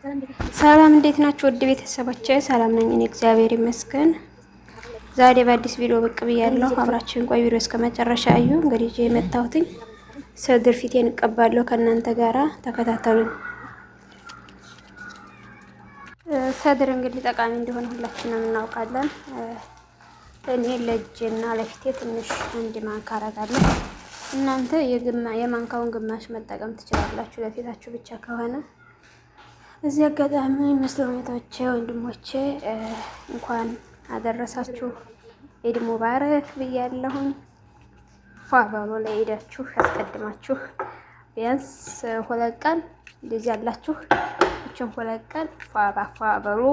ሰላም እንዴት ናችሁ? ውድ ቤተሰቦቼ ሰላም ነኝ እኔ እግዚአብሔር ይመስገን። ዛሬ በአዲስ ቪዲዮ ብቅ ብያለሁ። አብራችሁን ቆይ፣ ቪዲዮ እስከ መጨረሻ እዩ። እንግዲህ ይዤ የመጣሁትኝ ሰድር ፊቴን እቀባለሁ ከእናንተ ጋራ ተከታተሉኝ። ሰድር እንግዲህ ጠቃሚ እንደሆነ ሁላችንም እናውቃለን። እኔ ለእጄና ለፊቴ ትንሽ አንድ ማንካ አረጋለሁ። እናንተ የማንካውን ግማሽ መጠቀም ትችላላችሁ ለፊታችሁ ብቻ ከሆነ። እዚህ አጋጣሚ መስሎሜቶቼ ወንድሞቼ እንኳን አደረሳችሁ ኢድ ሙባረክ ብያለሁኝ። ፏ በሉ ለኢዳችሁ ያስቀድማችሁ። ቢያንስ 2 ቀን እንደዚህ ያላችሁ እችን 2 ቀን ፏ በሉ።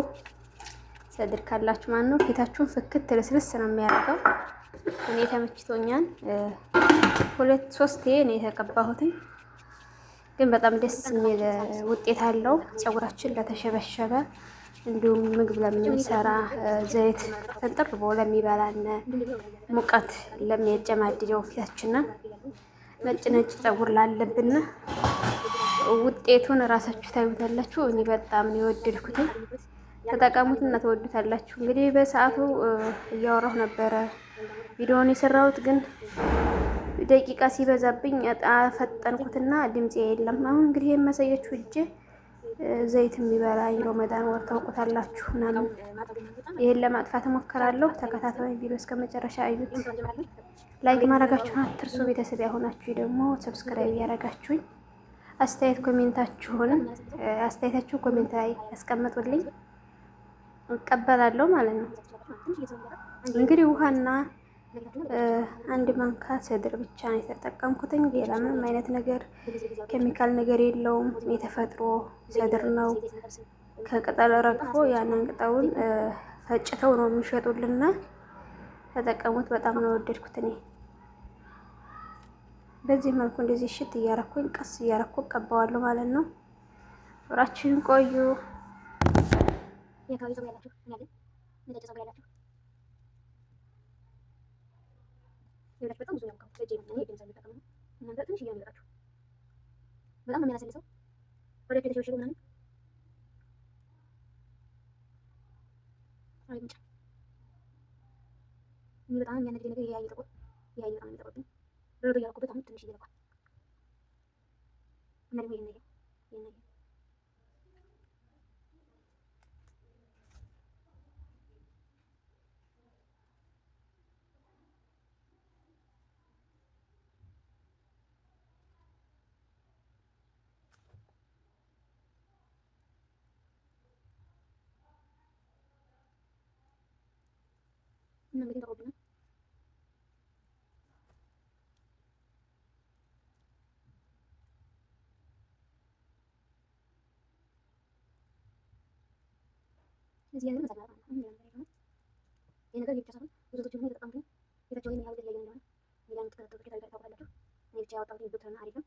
ሰድር ካላችሁ ማን ነው ፊታችሁን ፍክት ልስልስ ነው የሚያደርገው። እኔ ተመችቶኛል። 2-3 ነው የተቀባሁትኝ። ግን በጣም ደስ የሚል ውጤት አለው። ፀጉራችን ለተሸበሸበ እንዲሁም ምግብ ለምንሰራ ዘይት ፈንጥር ብሎ ለሚበላን ሙቀት ለሚያጨማድደው ፊታችንን ነጭ ፀጉር ላለብን ውጤቱን እራሳችሁ ታዩታላችሁ። እኔ በጣም ነው የወደድኩት። ተጠቀሙትና ተወዱታላችሁ። እንግዲህ በሰዓቱ እያወራሁ ነበረ ቪዲዮውን የሰራሁት ግን ደቂቃ ሲበዛብኝ ፈጠንኩትና ድምጼ የለም። አሁን እንግዲህ የማሳያችሁ እጄ ዘይት የሚበላ ረመዳን ወር ታውቁታላችሁ ምናምን ይሄን ለማጥፋት እሞክራለሁ። ተከታታይ ቪዲዮ እስከ መጨረሻ አዩት። ላይክ ማድረጋችሁን አትርሱ። ቤተሰብ ያሆናችሁ ደግሞ ሰብስክራይብ ያደረጋችሁኝ አስተያየታችሁ ኮሜንት ላይ ያስቀምጡልኝ፣ እቀበላለሁ ማለት ነው። እንግዲህ ውሃና 1 ማንካ ሰድር ብቻ ነው የተጠቀምኩትኝ። ሌላ ምንም አይነት ነገር ኬሚካል ነገር የለውም። የተፈጥሮ ሰድር ነው። ከቅጠል ረግፎ ያንን ቅጠሉን ፈጭተው ነው የሚሸጡልና ተጠቀሙት። በጣም ነው የወደድኩት እኔ። በዚህ መልኩ እንደዚህ ሽት እያረኩኝ ቀስ እያረኩ ቀባዋለሁ ማለት ነው። አብራችሁን ቆዩ። በጣም ብዙ ነው እናንተ ትንሽ እያመጣችሁ በጣም ነው የሚያሰልሰው። ወደ ከተሸሸጉ ምናምን አይምጣ እኔ በጣም የሚያነድ ነገር ይሄ አይተቆጥ ይሄ በጣም የሚጠቆጥኝ በረዶ ያልኩበት አሁን ትንሽ ይለቋል እና ደግሞ ይሄን እና እንግዲህ ተቆጥና እዚህ ያለው መሰላል ነው። ይሄ ነገር ይቻላል። ብዙዎች ምን ተጠቀሙ ግን ቤታቸው ላይ ያለው ላይ እንደሆነ ሌላ ምትከታተሉ ከታሪክ ታውቃላችሁ። እኔ ብቻ ያወጣሁት ዶክተር አሪፍ ነው።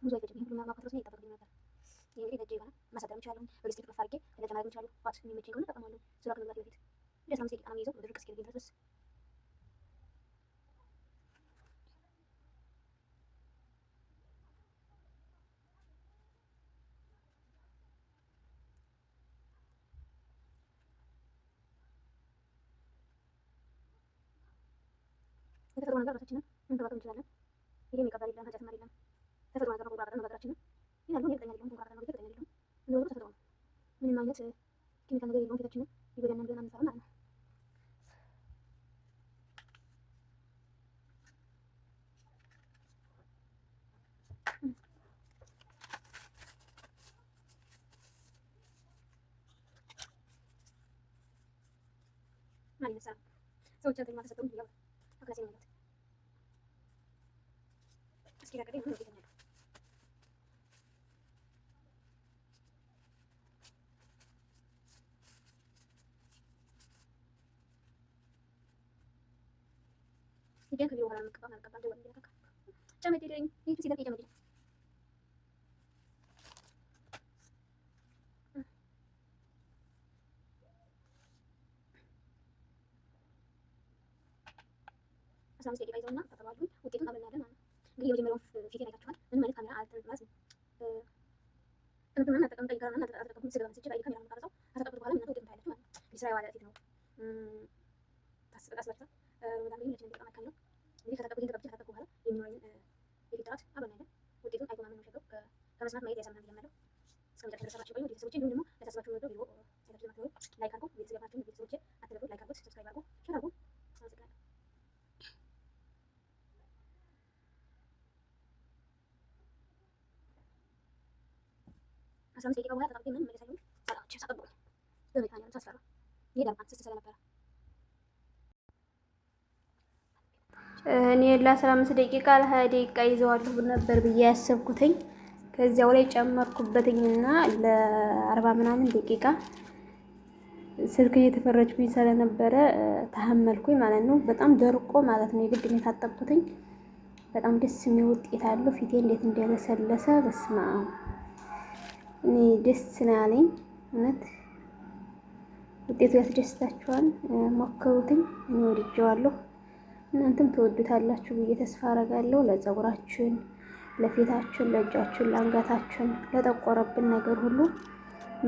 ብዙ አይፈጅም። ይሄን ሁሉ ማባካት ነው ይጠበቅብኝ ነበር። ይሄ እንግዲህ በእጄ ይሆናል ማሳደር እንችላለን። በሊስቲክ ከፍ አድርጌ እንደዛ ማድረግ እንችላለን። ዋት የሚመቸኝ ከሆነ እጠቀማለሁ። ስራ ከመግባቴ በፊት ወደ 15 ደቂቃ ነው የሚይዘው። ድርቅ እስኪልልኝ ድረስ የተፈጥሮ ነገር ራሳችንን መንከባከብ እንችላለን። ይሄ የሚቀበል የለም ሀጫት ማር የለም። ተፈጥሮ ነገር ነው። ቁራጥረን በሀገራችን ይላሉ። እኔ እርግጠኛ አይደለሁም። ቁራጥረን ነው እርግጠኛ አይደለሁም። እንደው ተፈጥሮ ነው። ምንም አይነት ኬሚካል ነገር የለውም። ፊታችንን ይጎዳናል ብለን አንሰራም ማለት ነው። 15 ደቂቃ ይዘውና ተተባሉ ውጤቱን አብረን እናያለን ማለት ነው። እንግዲህ የመጀመሪያውን ፊቴን አይታችኋል። ምንም አይነት ካሜራ አልተጠቀምኩም ማለት ነው። ትምህርቱን አጠቀም ጠይቀራና አልተጠቀምኩም ስለ ባንስጭ ካሜራ ነው ቀርጸው አተጠቀምኩ በኋላ እናንተ ውጤቱን ታያላችሁ ማለት ነው። እንግዲህ ስራ የዋለ ፊት ነው። ታስበቃስላችሁ ወዳም ላይ ለችን ደቂቃ ማካል ነው። እንግዲህ ከተጠቀምኩ በኋላ የሚኖረኝ የፊት ጥራት አብረን እናያለን። ውጤቱን አይቶ ማመን ነው ሸገው ከመስማት ማየት ያሰምናል ብያለሁ። እስከ መጨረሻ ተሰራችሁ ቆዩ ቤተሰቦቼ። እንዲሁም ደግሞ ለተሰባችሁ ወዶ ቪዲዮ ሰላችሁ ለማትወዱ ላይክ አድርጉ። ቤተሰባችሁን ቤተሰቦቼ አትለፉ። ላይክ አድርጉ፣ ሰብስክራይብ አድርጉ፣ ሼር አድርጉ። አመሰግናለሁ። 15 ደቂቃ በኋላ ተጣብቄ ምን መለሳለሁ ሰላችሁ ተጠብቁ። በመካኛ ተስፈራ ይደርማል ስስ ስለነበረ እኔ ለ15 ደቂቃ ለ20 ደቂቃ ይዘዋለሁ ነበር ብዬ ያሰብኩትኝ። ከዚያው ላይ ጨመርኩበትኝና ለ40 ምናምን ደቂቃ ስልክ እየተፈረጅኩኝ ስለነበረ ተሐመልኩኝ ማለት ነው። በጣም ደርቆ ማለት ነው። የግድ ነው የታጠብኩትኝ። በጣም ደስ የሚል ውጤት አለው። ፊቴ እንዴት እንደለሰለሰ በስማ እኔ ደስ ነው ያለኝ። እውነት ውጤቱ ያስደስታችኋል። ሞክሩትኝ። እኔ ወድጄዋለሁ። እናንተም ትወዱታላችሁ ብዬ ተስፋ አደርጋለሁ። ለፀጉራችን፣ ለፊታችን፣ ለእጃችን፣ ለአንገታችን ለጠቆረብን ነገር ሁሉ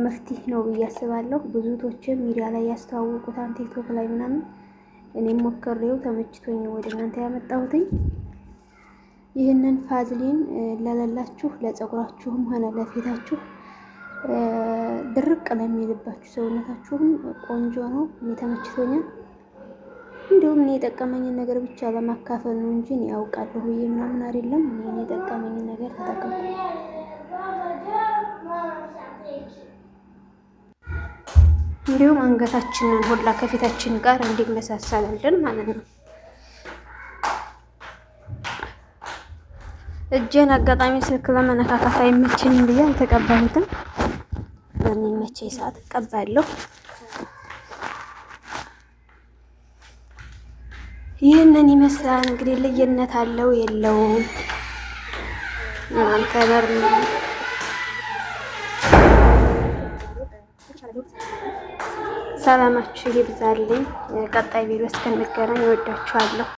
መፍትሄ ነው ብዬ አስባለሁ። ብዙቶችም ሚዲያ ላይ ያስተዋውቁታል ቲክቶክ ላይ ምናምን። እኔም ሞክሬው ተመችቶኝ ወደ እናንተ ያመጣሁትኝ። ይህንን ቫዝሊን ለሌላችሁ ለፀጉራችሁም ሆነ ለፊታችሁ ድርቅ ለሚልባችሁ ሰውነታችሁም ቆንጆ ነው። እኔ ተመችቶኛል። እንዲሁም እኔ የጠቀመኝን ነገር ብቻ ለማካፈል ነው እንጂ እኔ ያውቃለሁ ብዬ ምናምን አይደለም። እኔ የጠቀመኝን ነገር ተጠቀምኩ። እንዲሁም አንገታችንን ሁላ ከፊታችን ጋር እንዲመሳሰላለን ማለት ነው። እጄን አጋጣሚ ስልክ ለመነካካት አይመቸኝም ብዬ አልተቀባሁትም። በሚመቸኝ ሰዓት እቀባለሁ። ይህንን ይመስላል እንግዲህ። ልዩነት አለው የለውም? እናንተ በርም ሰላማችሁ ይብዛልኝ። ቀጣይ ቪዲዮ እስከንገናኝ እወዳችኋለሁ።